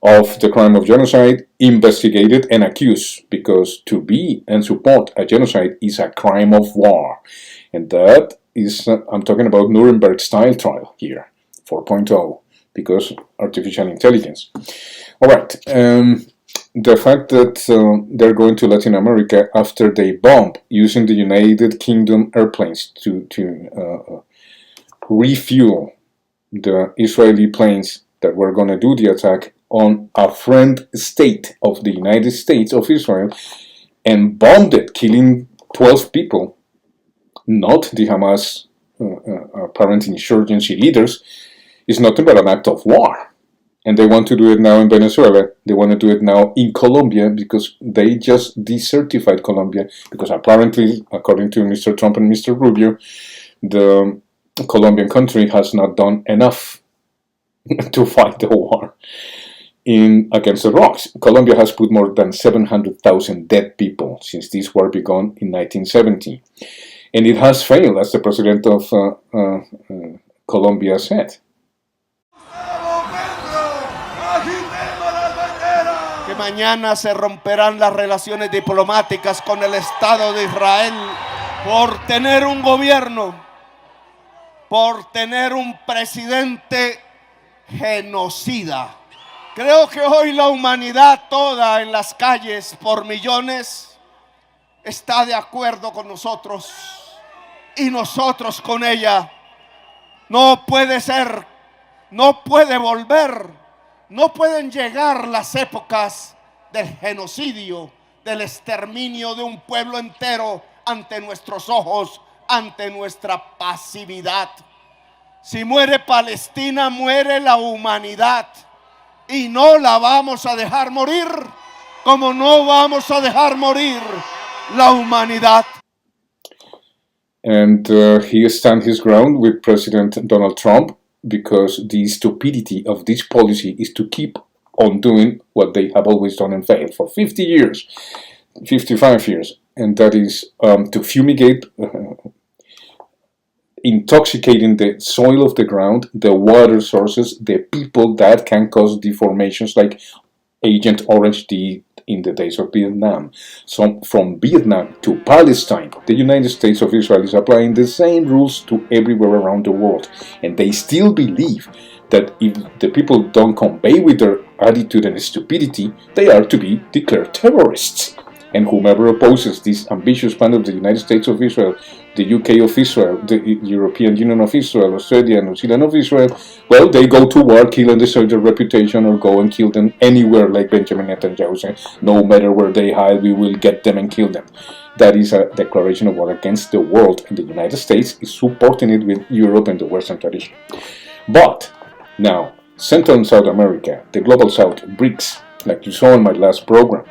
of the Crime of Genocide, investigated and accused, because to be and support a genocide is a crime of war. And that is, I'm talking about Nuremberg style trial here, 4.0, because artificial intelligence. All right, the fact that they're going to Latin America after they bomb using the United Kingdom airplanes to refuel the Israeli planes that were going to do the attack on a friend state of the United States of Israel, and bombed it, killing 12 people, not the Hamas apparent insurgency leaders, is nothing but an act of war. And they want to do it now in Venezuela. They want to do it now in Colombia, because they just decertified Colombia, because apparently, according to Mr. Trump and Mr. Rubio, the Colombian country has not done enough to fight the war against the rocks. Colombia has put more than 700,000 dead people since this war began in 1970. And it has failed, as the president of Colombia said. Que mañana se romperán las relaciones diplomáticas con el Estado de Israel por tener un gobierno, por tener un presidente genocida. Creo que hoy la humanidad toda en las calles por millones está de acuerdo con nosotros y nosotros con ella. No puede ser, no puede volver, no pueden llegar las épocas del genocidio, del exterminio de un pueblo entero ante nuestros ojos, ante nuestra pasividad. Si muere Palestina, muere la humanidad. Y no la vamos a dejar morir, como no vamos a dejar morir la humanidad. And he stands his ground with President Donald Trump because the stupidity of this policy is to keep on doing what they have always done and failed for 50 years, 55 years, and that is to fumigate, intoxicating the soil of the ground, the water sources, the people that can cause deformations like Agent Orange did in the days of Vietnam. So from Vietnam to Palestine, the United States of Israel is applying the same rules to everywhere around the world. And they still believe that if the people don't convey with their attitude and stupidity, they are to be declared terrorists. And whomever opposes this ambitious plan of the United States of Israel, the UK of Israel, the European Union of Israel, Australia and New Zealand of Israel, well, they go to war, kill and destroy their reputation, or go and kill them anywhere, like Benjamin Netanyahu said. No matter where they hide, we will get them and kill them. That is a declaration of war against the world, and the United States is supporting it with Europe and the Western tradition. But now, Central and South America, the Global South, BRICS, like you saw in my last program,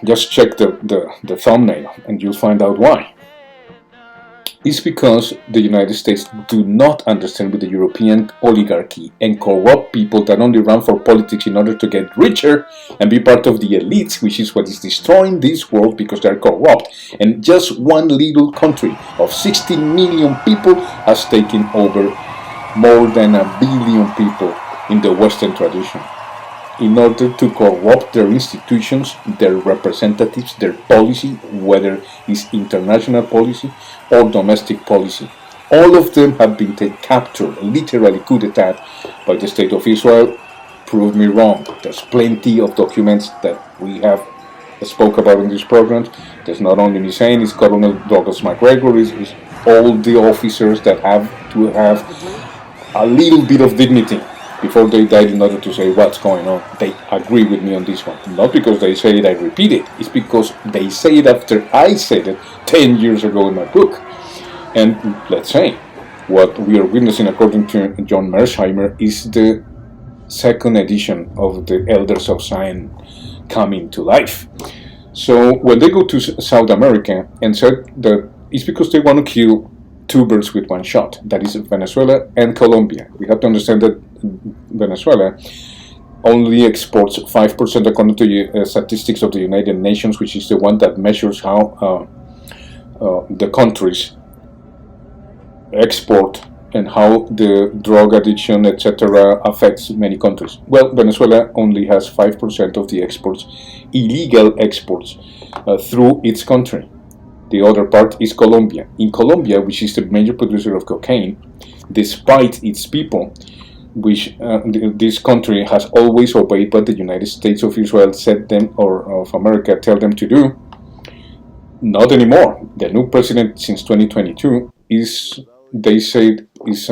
just check the thumbnail and you'll find out why. It's because the United States do not understand with the European oligarchy and corrupt people that only run for politics in order to get richer and be part of the elites, which is what is destroying this world because they are corrupt. And just one little country of 16 million people has taken over more than 1 billion people in the Western tradition, in order to corrupt their institutions, their representatives, their policy, whether it's international policy or domestic policy. All of them have been captured, literally coup d'etat, by the State of Israel. Prove me wrong. There's plenty of documents that we have spoke about in this program. There's not only me saying, it's Colonel Douglas McGregor, it's all the officers that have to have a little bit of dignity before they died in order to say what's going on. They agree with me on this one. Not because they say it, I repeat it. It's because they say it after I said it 10 years ago in my book. And let's say, what we are witnessing, according to John Mersheimer, is the second edition of the Elders of Zion coming to life. So when they go to South America and said that it's because they want to kill two birds with one shot, that is Venezuela and Colombia. We have to understand that Venezuela only exports 5% according to the statistics of the United Nations, which is the one that measures how the countries export and how the drug addiction, etc., affects many countries. Well, Venezuela only has 5% of the exports, illegal exports, through its country. The other part is Colombia. In Colombia, which is the major producer of cocaine, despite its people, which this country has always obeyed what the United States of Israel said them, or of America tell them to do, not anymore. The new president since 2022 is, they say, is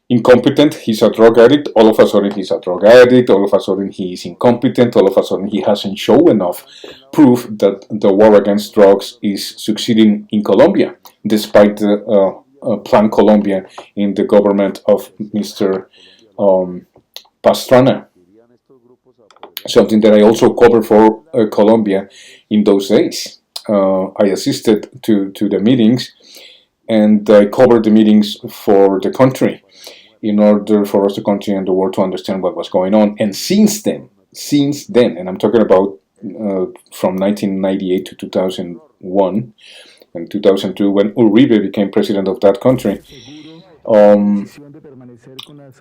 incompetent. He's a drug addict. All of a sudden he's a drug addict. All of a sudden he is incompetent. All of a sudden he hasn't shown enough proof that the war against drugs is succeeding in Colombia, despite the Plan Colombia in the government of Mr. Pastrana. Something that I also covered for Colombia in those days. I assisted to the meetings, and I covered the meetings for the country in order for us, the country and the world, to understand what was going on. And since then, and I'm talking about from 1998 to 2001 and 2002, when Uribe became president of that country,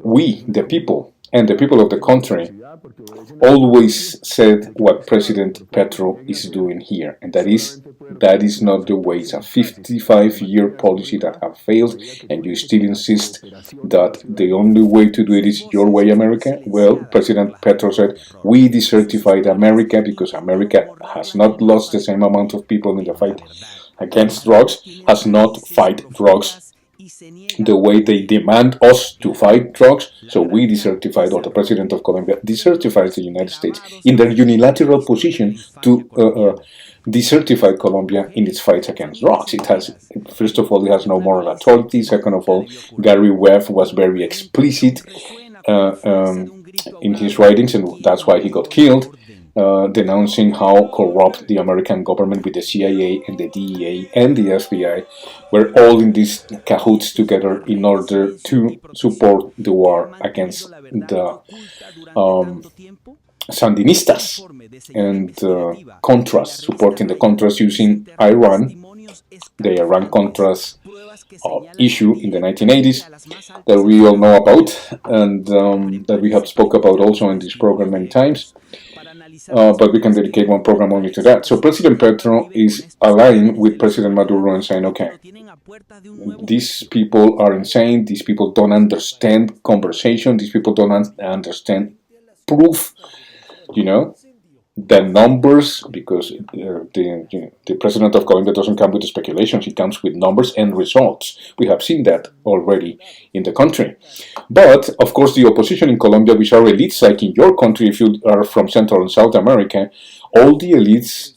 we, the people, and the people of the country, always said what President Petro is doing here, and that is not the way. It's a 55-year policy that have failed, and you still insist that the only way to do it is your way, America. Well, President Petro said, we desertified America because America has not lost the same amount of people in the fight against drugs, has not fight drugs the way they demand us to fight drugs. So we desertified, or the president of Colombia desertifies the United States in their unilateral position to decertify Colombia in its fight against drugs. It has, first of all, it has no moral authority. Second of all, Gary Webb was very explicit in his writings, and that's why he got killed, denouncing how corrupt the American government with the CIA and the DEA and the FBI were all in these cahoots together in order to support the war against the Sandinistas and Contras, supporting the Contras using Iran, the Iran-Contras issue in the 1980s that we all know about, and that we have spoke about also in this program many times. But we can dedicate one program only to that. So President Petro is aligned with President Maduro and saying, okay, these people are insane, these people don't understand conversation, these people don't understand proof, the numbers, because the president of Colombia doesn't come with speculations, he comes with numbers and results. We have seen that already in the country. But, of course, the opposition in Colombia, which are elites, like in your country, if you are from Central and South America, all the elites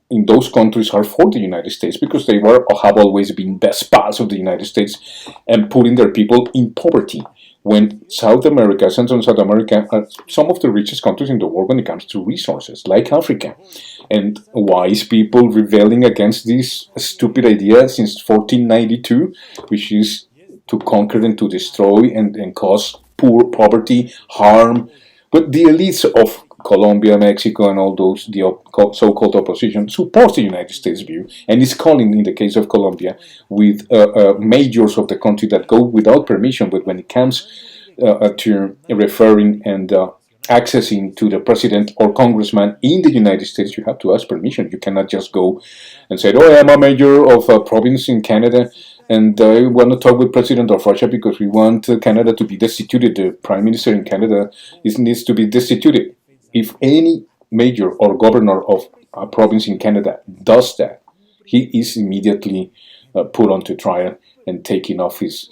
in those countries are for the United States because they have always been best pals of the United States and putting their people in poverty. When South America, Central and South America, are some of the richest countries in the world when it comes to resources, like Africa. And wise people rebelling against this stupid idea since 1492, which is to conquer and to destroy and cause poverty, harm. But the elites of Colombia, Mexico, and all those, the so-called opposition, support the United States view, and is calling, in the case of Colombia, with majors of the country that go without permission, but when it comes to referring and accessing to the president or congressman in the United States, you have to ask permission. You cannot just go and say, oh, I'm a mayor of a province in Canada, and I want to talk with President of Russia because we want Canada to be destituted. The Prime Minister in Canada needs to be destituted. If any mayor or governor of a province in Canada does that, he is immediately put onto trial and taken off his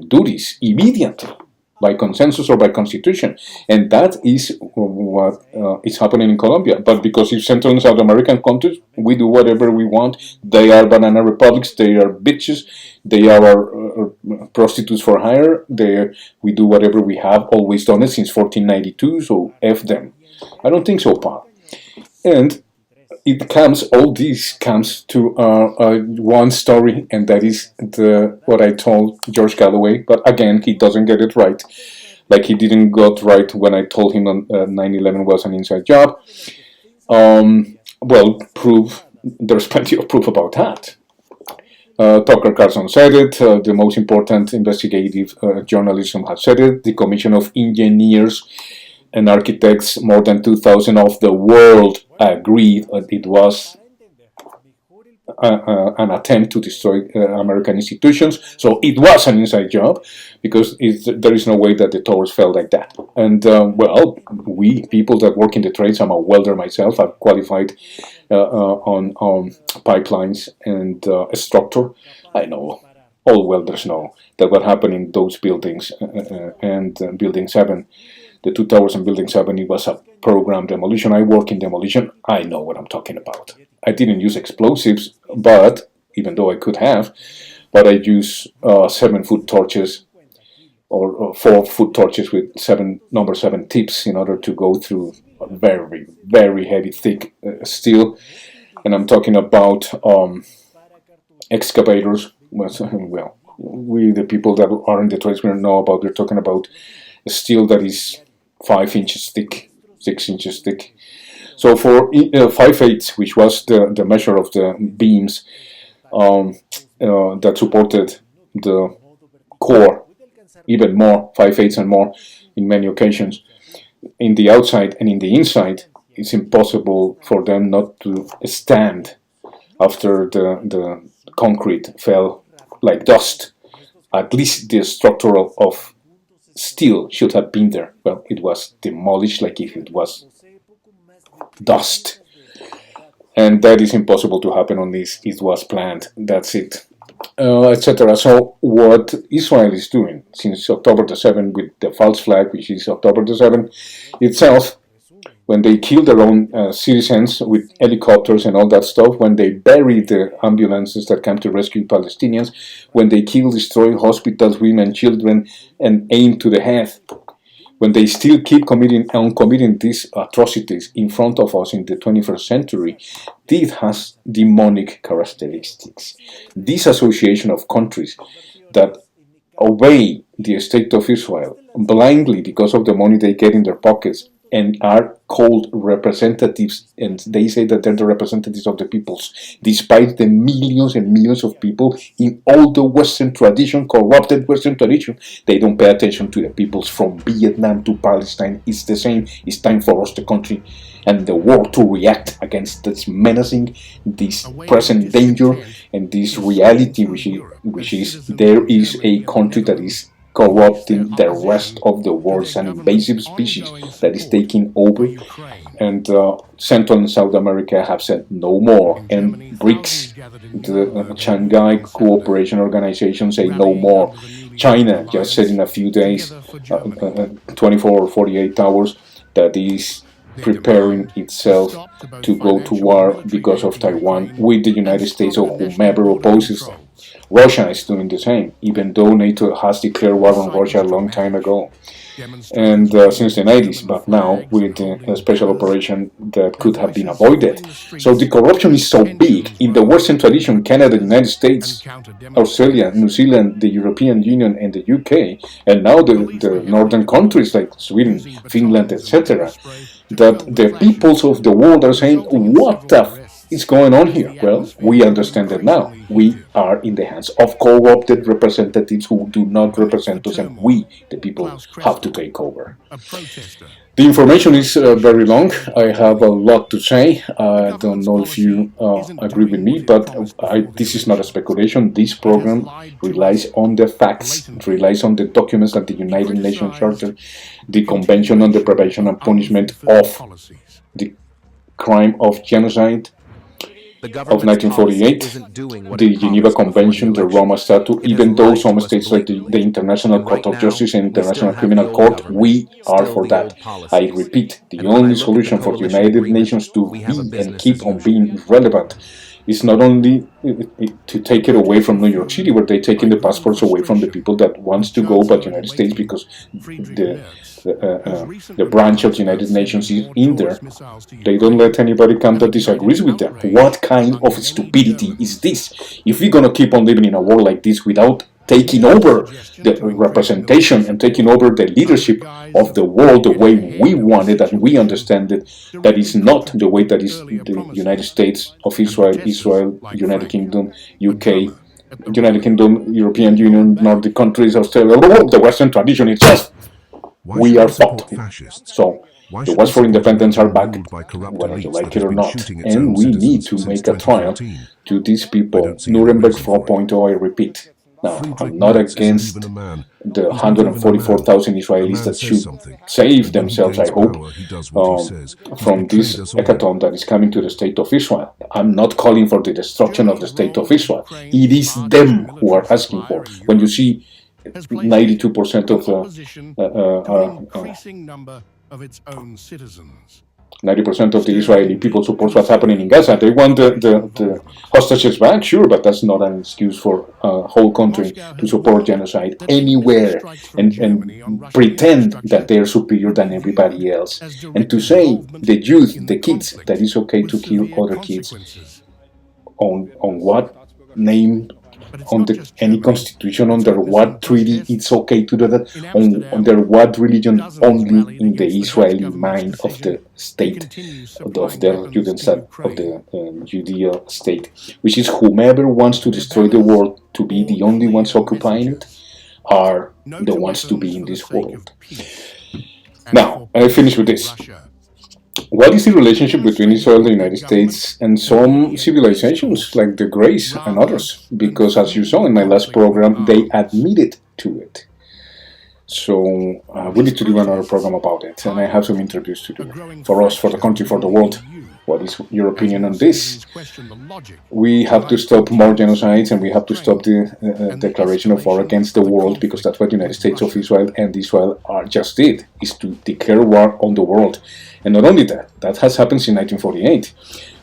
duties immediately, by consensus or by constitution. And that is what is happening in Colombia. But because it's Central and South American countries, we do whatever we want. They are banana republics, they are bitches, they are our prostitutes for hire. We do whatever we have always done it since 1492, so F them. I don't think so, Pa. And all this comes to one story, and that is what I told George Galloway, but again, he doesn't get it right, like he didn't got right when I told him 9/11 was an inside job. There's plenty of proof about that. Tucker Carlson said it, the most important investigative journalism has said it, the Commission of Engineers and Architects, more than 2,000 of the world, agreed that it was an attempt to destroy American institutions. So it was an inside job because there is no way that the towers fell like that. And we people that work in the trades, I'm a welder myself, I've qualified on pipelines and structure. I know, all welders know that what happened in those buildings and Building 7, the two towers in Building 7, it was a programmed demolition. I work in demolition. I know what I'm talking about. I didn't use explosives, but even though I could have, but I use 7-foot torches or 4-foot torches with number 7 tips in order to go through very, very heavy, thick steel. And I'm talking about excavators. Well, we, the people that are in the trades, we know about. We're talking about steel that is 5 inches thick, 6 inches thick. So for 5/8, which was the measure of the beams that supported the core, even more, 5/8 and more in many occasions, in the outside and in the inside, it's impossible for them not to stand after the concrete fell like dust. At least the structure of steel should have been there. Well, it was demolished like if it was dust. And that is impossible to happen on this. It was planned. That's it. Etc. So what Israel is doing since October the 7th with the false flag, which is October the 7th itself, when they kill their own citizens with helicopters and all that stuff, when they bury the ambulances that come to rescue Palestinians, when they kill, destroy hospitals, women, children, and aim to the head, when they still keep committing these atrocities in front of us in the 21st century, this has demonic characteristics. This association of countries that obey the state of Israel blindly because of the money they get in their pockets and are called representatives, and they say that they're the representatives of the peoples, despite the millions and millions of people in all the Western tradition, corrupted Western tradition, they don't pay attention to the peoples from Vietnam to Palestine. It's the same. It's time for us, the country and the world, to react against this menacing, this present danger, and this reality, which is there is a country that is corrupting the rest of the world. It's an invasive species that is taking over, and Central and South America have said no more, and BRICS, the Shanghai Cooperation Organization, say no more. China just said in a few days, 24 or 48 hours, that is preparing itself to go to war because of Taiwan with the United States or whomever opposes them. Russia is doing the same, even though NATO has declared war on Russia a long time ago, and since the 90s, but now with a special operation that could have been avoided. So the corruption is so big in the Western tradition, Canada, the United States, Australia, New Zealand, the European Union, and the UK, and now the northern countries like Sweden, Finland, etc., that the peoples of the world are saying, what the is going on here? Well, we understand that now. We are in the hands of corrupted representatives who do not represent us, and we, the people, have to take over. The information is very long. I have a lot to say. I don't know if you agree with me, but this is not a speculation. This program relies on the facts, it relies on the documents of the United Nations Charter, the Convention on the Prevention and Punishment of the Crime of Genocide of 1948, the Geneva Convention, the Roma Statute. Even though some states like the International Court of Justice and International Criminal Court, we are for that. I repeat, the only solution for the United Nations to be and keep on being relevant is not only to take it away from New York City, where they're taking the passports away from the people that wants to go but the United States because the branch of the United Nations is in there. They don't let anybody come that disagrees with them. What kind of stupidity is this? If we're going to keep on living in a world like this without taking over the representation and taking over the leadership of the world the way we want it and we understand it, that is not the way that is the United States of Israel, United Kingdom, UK, United Kingdom, European Union, Nordic countries, Australia, the Western tradition itself. We are fucked. So the wars for independence are back, whether you like it or not, and we need to make a trial to these people. Nuremberg 4.0, I repeat. Now, I'm not against the 144,000 Israelis that should save themselves, I hope, from this hecatomb that is coming to the state of Israel. I'm not calling for the destruction of the state of Israel. It is them who are asking for. When you see 92% of the 90% of the Israeli people support what's happening in Gaza. They want the hostages back, sure, but that's not an excuse for a whole country to support genocide anywhere and pretend that they're superior than everybody else. And to say the youth, the kids, that it's okay to kill other kids on what name, any constitution, under what treaty it's okay to do that, under what religion, only in the Israeli mind of the state, of the Judea state, which is whomever wants to destroy the world to be the only ones occupying it are the ones to be in this world. Now, I finish with this. What is the relationship between Israel, the United States, and some civilizations like the Greys and others? Because as you saw in my last program, they admitted to it. So we need to do another program about it, and I have some interviews to do for us, for the country, for the world. What is your opinion on this? We have to stop more genocides, and we have to stop the declaration of war against the world, because that's what the United States of Israel and Israel just did, is to declare war on the world. And not only that, that has happened since 1948,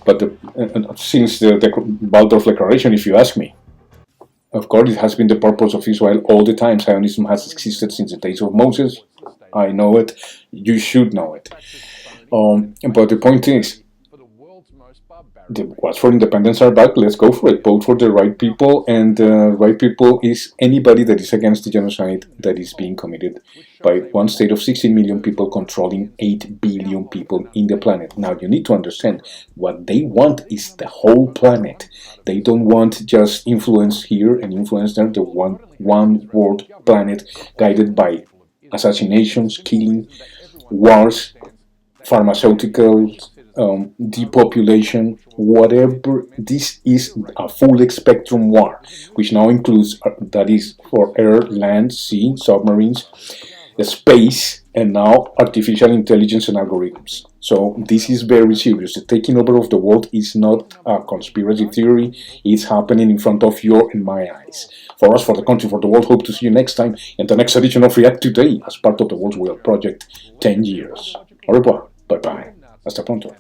but since the Waldorf Declaration, if you ask me. Of course, it has been the purpose of Israel all the time. Zionism has existed since the days of Moses. I know it. You should know it. But the point is, the what's for independence are back. Let's go for it. Vote for the right people, and the right people is anybody that is against the genocide that is being committed by one state of 16 million people controlling 8 billion people in the planet. Now, you need to understand, what they want is the whole planet. They don't want just influence here and influence there. They want one world planet guided by assassinations, killing, wars, pharmaceuticals, depopulation, whatever. This is a full spectrum war, which now includes, that is for air, land, sea, submarines, space, and now artificial intelligence and algorithms. So this is very serious. The taking over of the world is not a conspiracy theory. It's happening in front of your and my eyes. For us, for the country, for the world, hope to see you next time in the next edition of React Today as part of the World's Will Project 10 years. Au revoir. Bye-bye. Hasta pronto.